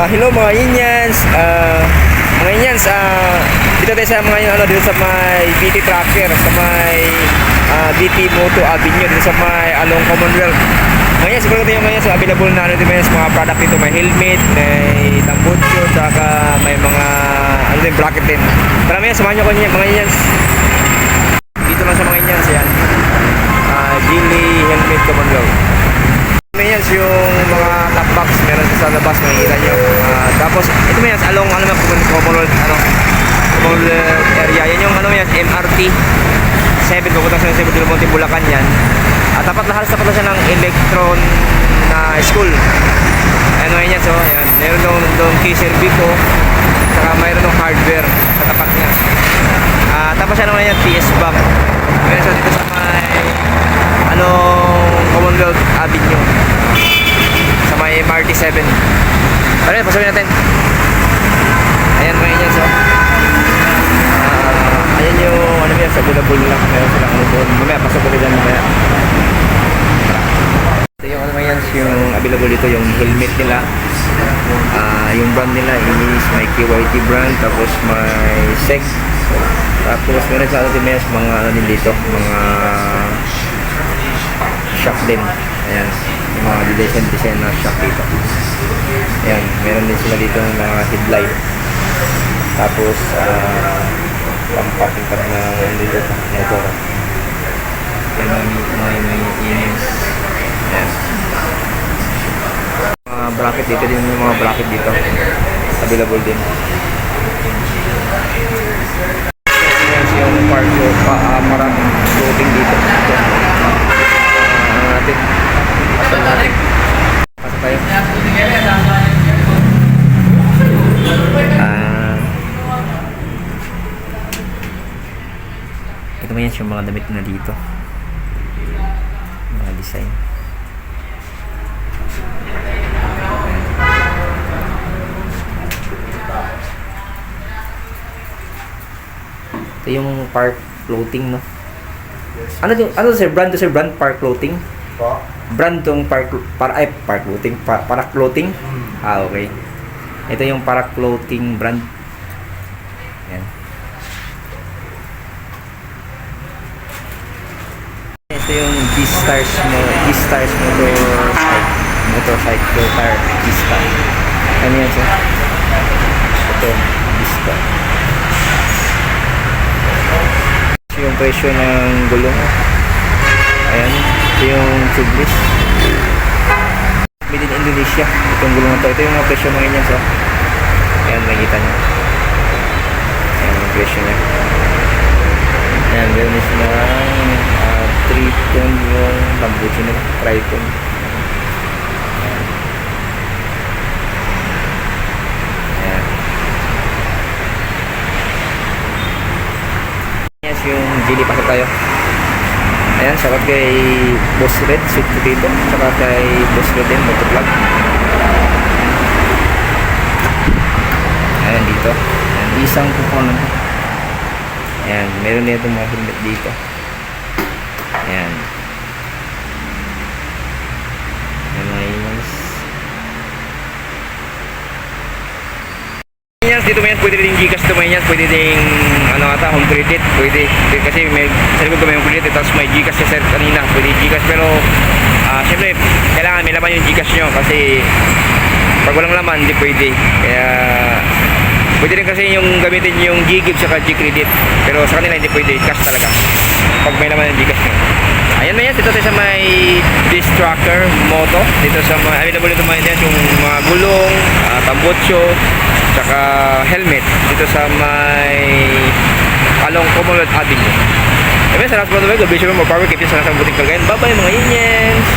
Hello mga Inyans. Mga Inyans, dito tayo sa mga dito sa may BT Tracker, sa may BT Moto Avenue, dito sa may Along Commonwealth. Mga Inyans, siguro tayo mga Inyans, available na mga product dito, may helmet, may tambutso, saka may mga din, bracket din. Tara mga Inyans, samahan nyo ko mga Inyans. Dito lang sa mga Inyans, yan. Gili Helmet Commonwealth. Yan yung mga top box meron sa labas, makikita nyo. Tapos ito may along Commonwealth area. Yan yung MRT 7 pupunta sa Cebu del Monte, Bulacan yan. Tapat na siya ng Electron na school. Ano yan, so yan. Meron doon Kiser Bico, saka mayroon ng hardware sa tapat niya. Tapos siya naman yan PS Bank. Meron siya dito sa may Commonwealth Avenue, sa may MRT 7. Alright, pasabi natin. Ayan mga Inyans, so ayan yung sa available lang. Meron silang doon. Mamaya, pasok ko dyan mamaya. Ito yung mga Inyans, yung available dito, yung helmet nila. Yung brand nila is may KYT brand, tapos may SEG. Tapos meron sa atin mga din dito, mga shock din. Ayan, yung mga design na shock dito. Ayan, meron din sila dito ng mga headlight. Tapos pampaking pad na dito motor. Ayan, may inis. Ayan, mga bracket dito din, yung mga bracket dito available din. Ayan, yung park parang floating dito. Pasok natin. Pasok tayo. Ito mo yan yung mga damit na dito. Mga design. Ito yung park floating, no? Ano sir, brand to sir, brand park floating? Brand tong park clothing, para clothing. Okay. Ito yung para clothing brand. Yan. Ito yung G-Stars motorcycle tire G-Star. Ano yan sir? Ito, G-Star. Ito yung presyo ng gulong. Ayan, ito yung tubeless. Made in Indonesia. Itong gulong na to. Ito yung mga presyo mga Inyans, oh. Ayan, makikita nyo. Ayan yung presyo nya. Ayan, meron din sila 3-ton yung tambucho nila. Triton. Ayan. Ayan. Yes, yung Gili, pasok tayo. Ayan, shoutout kay Boss Red, Sweet Potato, saka kay Boss Red din, Motovlog. Ayan, dito. Ayan, isang kupon. Ayan, meron din itong mga helmet dito. Ayan. Ayan, mga Inyans. Dito may pwede rin Gcash to mga Inyans, pwede rin home credit, pwede kasi may sa likod ko may home credit, tapos may Gcash sa sir kanina, pwede Gcash, pero syempre kailangan may laman yung Gcash nyo, kasi pag walang laman hindi pwede. Kaya pwede rin kasi yung gamitin yung Ggive saka Gcredit, pero sa kanila hindi pwede, cash talaga pag may laman yung Gcash nyo. Ayan na yan, dito tayo sa may Disc Tracker Moto, dito sa may available dito mga yung mga gulong, tambutso, saka helmet dito sa may Along Commonwealth Avenue. Salamat po, God bless you, more power, keep you sa nasang buting kagayan. Bye bye mga Inyans.